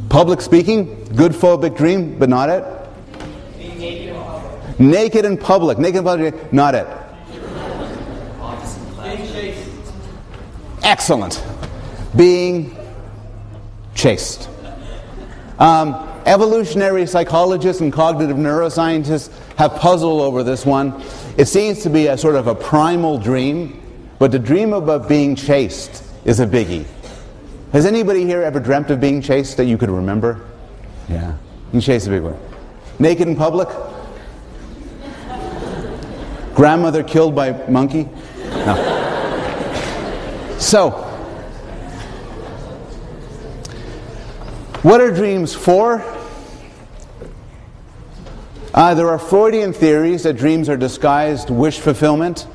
Public speaking, good phobic dream, but not it. Naked in public. Naked in public, not it. Excellent. Being chased. Evolutionary psychologists and cognitive neuroscientists have puzzled over this one. It seems to be a sort of a primal dream but to dream about being chased is a biggie. Has anybody here ever dreamt of being chased that you could remember? Yeah. You can chase a big one. Naked in public? Grandmother killed by monkey? No. So, what are dreams for? There are Freudian theories that dreams are disguised wish fulfillment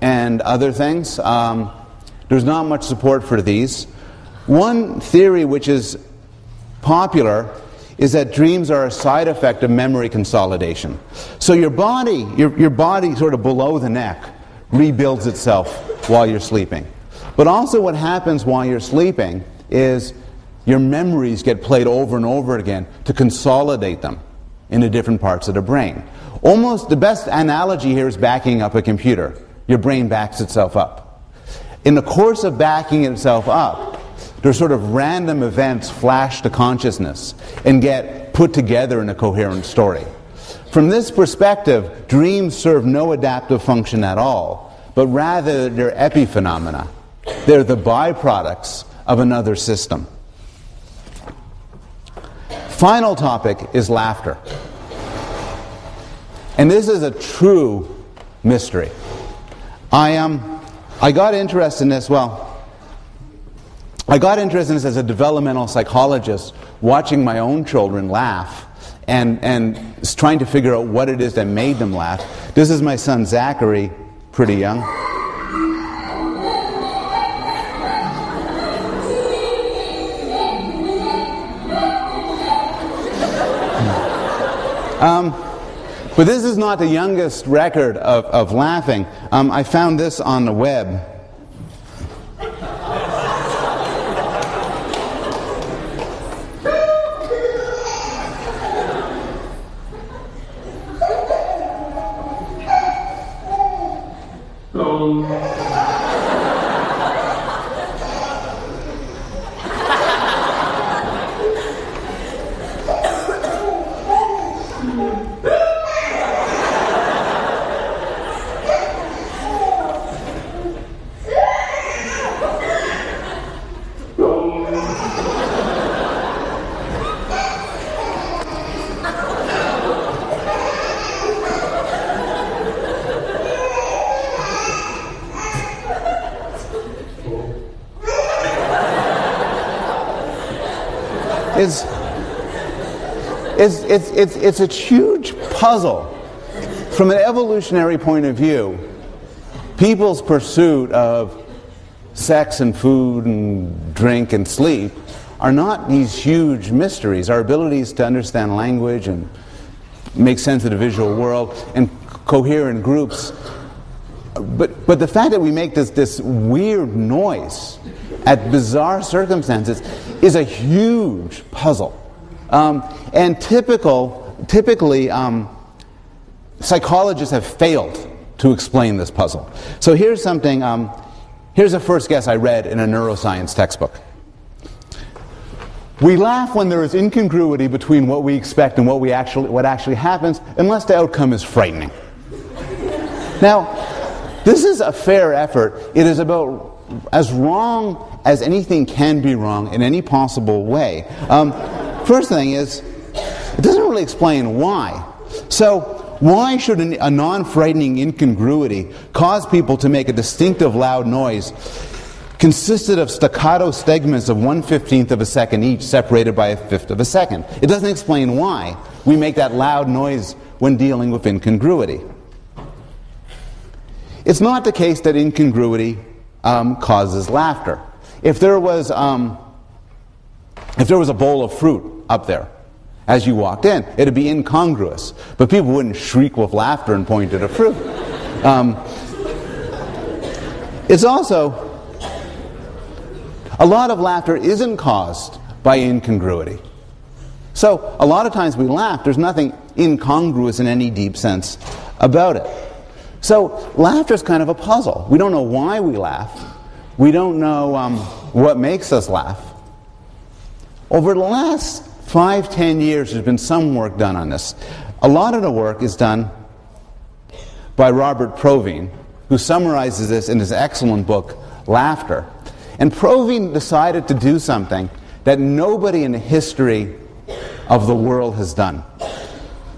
and other things. There's not much support for these. One theory which is popular is that dreams are a side effect of memory consolidation. So your body sort of below the neck rebuilds itself while you're sleeping. But also what happens while you're sleeping is your memories get played over and over again to consolidate them into different parts of the brain. Almost the best analogy here is backing up a computer. Your brain backs itself up. In the course of backing itself up, there's sort of random events flash to consciousness and get put together in a coherent story. From this perspective, dreams serve no adaptive function at all, but rather they're epiphenomena. They're the byproducts of another system. Final topic is laughter. And this is a true mystery. I got interested in this, I got interested in this as a developmental psychologist, watching my own children laugh and trying to figure out what it is that made them laugh. This is my son Zachary, pretty young. But this is not the youngest record of laughing. I found this on the web. It's a huge puzzle. From an evolutionary point of view, people's pursuit of sex and food and drink and sleep are not these huge mysteries. Our abilities to understand language and make sense of the visual world and cohere in groups. But the fact that we make this weird noise at bizarre circumstances is a huge puzzle. And typically, psychologists have failed to explain this puzzle. So here's something, here's a first guess I read in a neuroscience textbook. We laugh when there is incongruity between what we expect and what actually happens, unless the outcome is frightening. Now, this is a fair effort. It is about as wrong as anything can be wrong in any possible way. First thing is, it doesn't really explain why. So, why should a non-frightening incongruity cause people to make a distinctive loud noise consisted of staccato segments of 1/15 of a second each, separated by 1/5 of a second? It doesn't explain why we make that loud noise when dealing with incongruity. It's not the case that incongruity causes laughter. If there was a bowl of fruit up there as you walked in, it'd be incongruous, but people wouldn't shriek with laughter and point at a fruit. It's also, a lot of laughter isn't caused by incongruity. So a lot of times we laugh, there's nothing incongruous in any deep sense about it. So laughter is kind of a puzzle. We don't know why we laugh. We don't know what makes us laugh. Over the last 5-10 years, there's been some work done on this. A lot of the work is done by Robert Provine, who summarizes this in his excellent book, Laughter. And Provine decided to do something that nobody in the history of the world has done.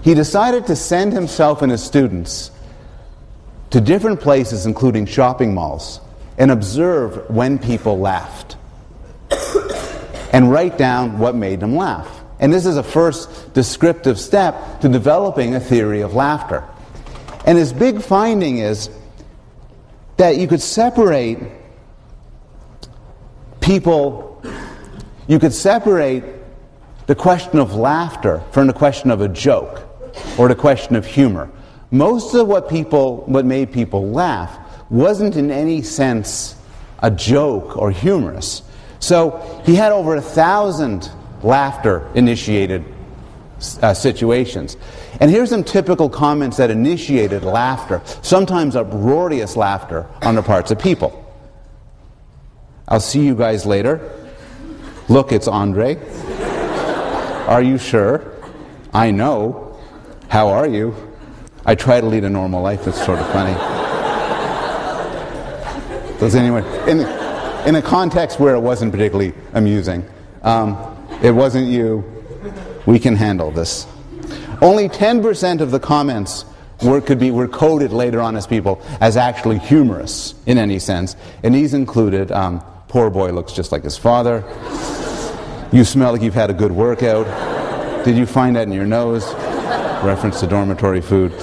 He decided to send himself and his students to different places, including shopping malls, and observe when people laughed and write down what made them laugh. And this is a first descriptive step to developing a theory of laughter. And his big finding is that you could separate people, you could separate the question of laughter from the question of a joke or the question of humor. Most of what made people laugh wasn't in any sense a joke or humorous. So he had over 1,000 laughter-initiated situations. And here's some typical comments that initiated laughter, sometimes uproarious laughter on the parts of people. I'll see you guys later. Look, it's Andre. Are you sure? I know. How are you? I try to lead a normal life. It's sort of funny. Does anyone, in a context where it wasn't particularly amusing, it wasn't you. We can handle this. Only 10% of the comments were coded later on as people as actually humorous in any sense, and these included, "Poor boy looks just like his father," "You smell like you've had a good workout," "Did you find that in your nose?" Reference to dormitory food.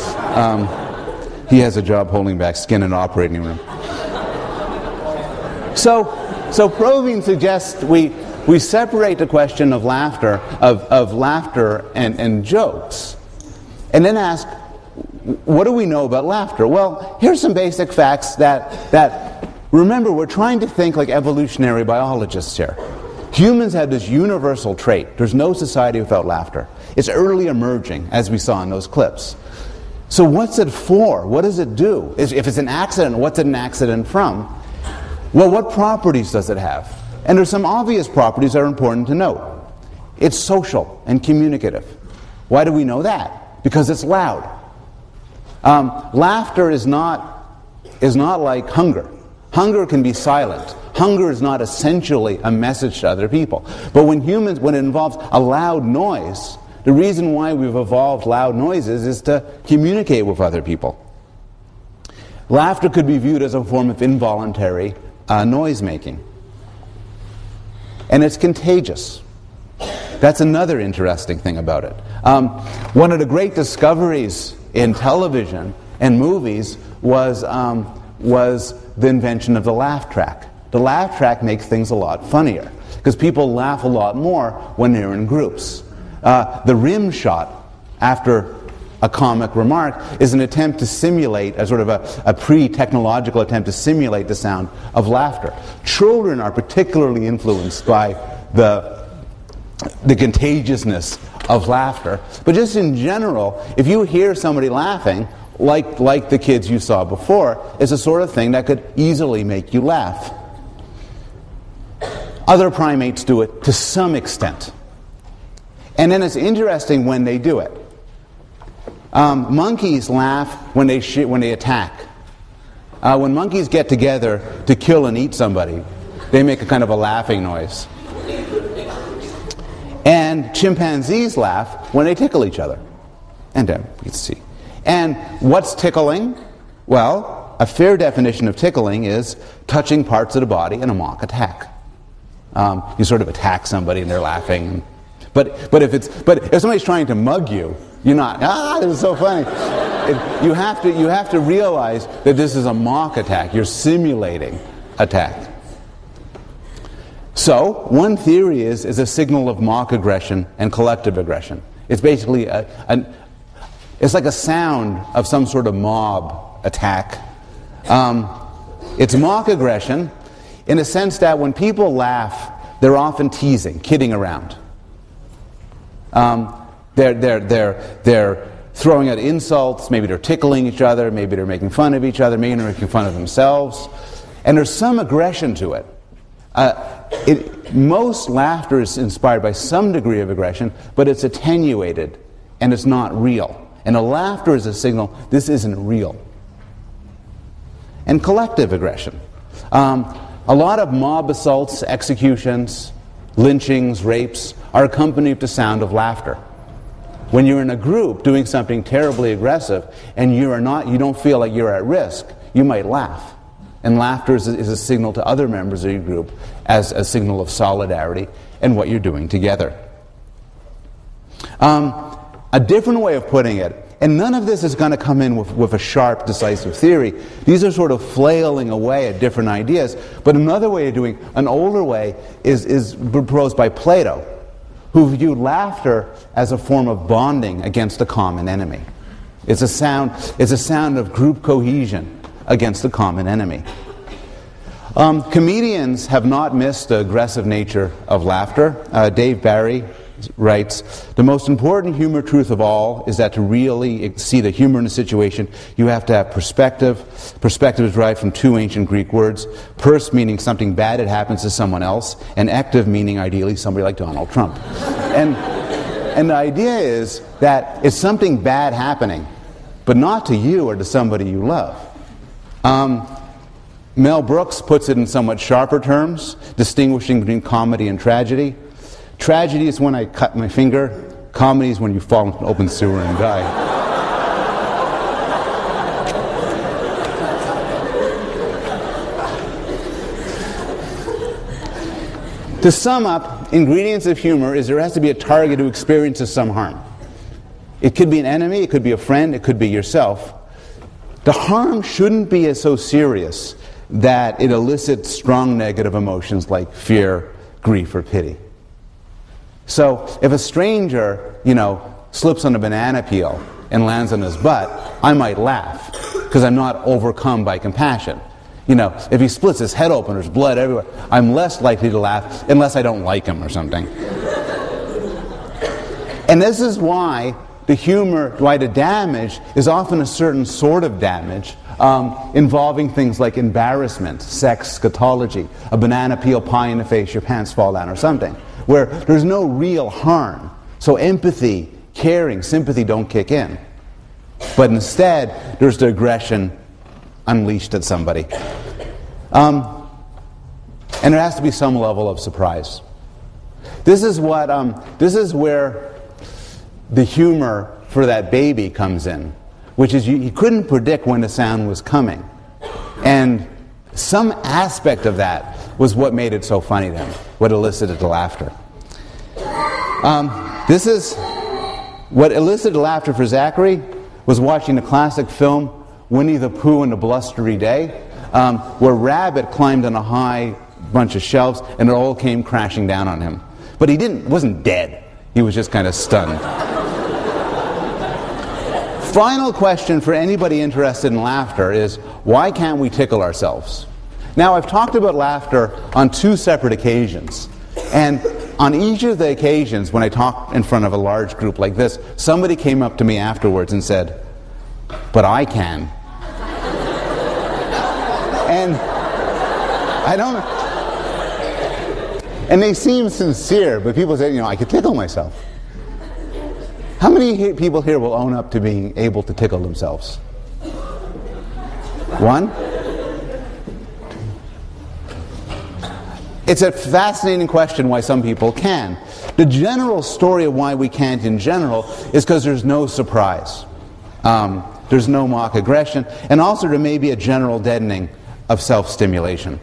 "He has a job holding back skin in an operating room." So Provine suggests we separate the question of laughter, of laughter and jokes, and then ask, what do we know about laughter? Well, here's some basic facts that remember, we're trying to think like evolutionary biologists here. Humans have this universal trait. There's no society without laughter. It's early emerging, as we saw in those clips. So what's it for? What does it do? If it's an accident, what's it an accident from? Well, what properties does it have? And there's some obvious properties that are important to note. It's social and communicative. Why do we know that? Because it's loud. Laughter is not like hunger. Hunger can be silent. Hunger is not essentially a message to other people. But when it involves a loud noise, the reason why we've evolved loud noises is to communicate with other people. Laughter could be viewed as a form of involuntary noise making. And it's contagious. That's another interesting thing about it. One of the great discoveries in television and movies was the invention of the laugh track. The laugh track makes things a lot funnier because people laugh a lot more when they're in groups. The rim shot after a comic remark is an attempt to simulate, a sort of a pre-technological attempt to simulate the sound of laughter. Children are particularly influenced by the contagiousness of laughter. But just in general, if you hear somebody laughing, like the kids you saw before, it's the sort of thing that could easily make you laugh. Other primates do it to some extent. And then it's interesting when they do it. Monkeys laugh when they attack. When monkeys get together to kill and eat somebody, they make a kind of a laughing noise. And chimpanzees laugh when they tickle each other. And you can see. And what's tickling? Well, a fair definition of tickling is touching parts of the body in a mock attack. You sort of attack somebody and they're laughing. But if somebody's trying to mug you, you're not, this is so funny. You have to realize that this is a mock attack. You're simulating attack. So, one theory is a signal of mock aggression and collective aggression. It's basically it's like a sound of some sort of mob attack. It's mock aggression in the sense that when people laugh, they're often teasing, kidding around. They're throwing out insults, maybe they're tickling each other, maybe they're making fun of each other, maybe they're making fun of themselves. And there's some aggression to it. Most laughter is inspired by some degree of aggression, but it's attenuated and it's not real. And a laughter is a signal, this isn't real. and collective aggression. A lot of mob assaults, executions, lynchings, rapes are accompanied to sound of laughter. When you're in a group doing something terribly aggressive and you don't feel like you're at risk, you might laugh. And laughter is a signal to other members of your group as a signal of solidarity and what you're doing together. A different way of putting it, and none of this is going to come in with a sharp, decisive theory. These are sort of flailing away at different ideas. But another way of doing, an older way, is proposed by Plato, who viewed laughter as a form of bonding against a common enemy. It's a sound of group cohesion against a common enemy. Comedians have not missed the aggressive nature of laughter. Dave Barry writes, "The most important humor truth of all is that to really see the humor in a situation, you have to have perspective. Perspective is derived from two ancient Greek words, pers meaning something bad that happens to someone else, and ective meaning ideally somebody like Donald Trump." And the idea is that it's something bad happening, but not to you or to somebody you love. Mel Brooks puts it in somewhat sharper terms, distinguishing between comedy and tragedy. Tragedy is when I cut my finger. Comedy is when you fall into an open sewer and die. To sum up, ingredients of humor is there has to be a target who experiences some harm. It could be an enemy, it could be a friend, it could be yourself. The harm shouldn't be so serious that it elicits strong negative emotions like fear, grief, or pity. So if a stranger, slips on a banana peel and lands on his butt, I might laugh because I'm not overcome by compassion. If he splits his head open, there's blood everywhere, I'm less likely to laugh unless I don't like him or something. And this is why the damage is often a certain sort of damage involving things like embarrassment, sex, scatology, a banana peel pie in the face, your pants fall down or something, where there's no real harm. So empathy, caring, sympathy don't kick in. But instead, there's the aggression unleashed at somebody. And there has to be some level of surprise. This is where the humor for that baby comes in, which is he couldn't predict when the sound was coming. And some aspect of that was what made it so funny to him, what elicited the laughter. This is what elicited laughter for Zachary was watching the classic film Winnie the Pooh and the Blustery Day, where Rabbit climbed on a high bunch of shelves and it all came crashing down on him. But he wasn't dead. He was just kind of stunned. Final question for anybody interested in laughter is, why can't we tickle ourselves? Now, I've talked about laughter on two separate occasions. And on each of the occasions, when I talk in front of a large group like this, somebody came up to me afterwards and said, "But I can." And I don't know. And they seem sincere, but people say, I could tickle myself. How many people here will own up to being able to tickle themselves? One? It's a fascinating question why some people can. The general story of why we can't in general is because there's no surprise. There's no mock aggression, and also there may be a general deadening of self-stimulation.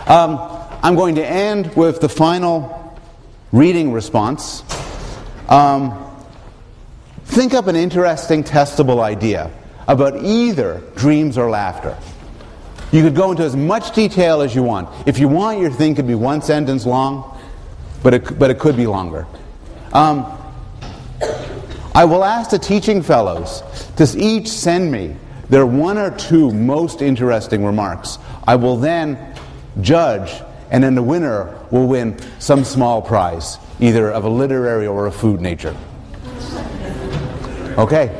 I'm going to end with the final reading response. Think up an interesting, testable idea about either dreams or laughter. You could go into as much detail as you want. If you want, your thing could be one sentence long, but it could be longer. I will ask the teaching fellows to each send me their one or two most interesting remarks. I will then judge, and then the winner will win some small prize, either of a literary or a food nature. Okay.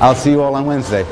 I'll see you all on Wednesday.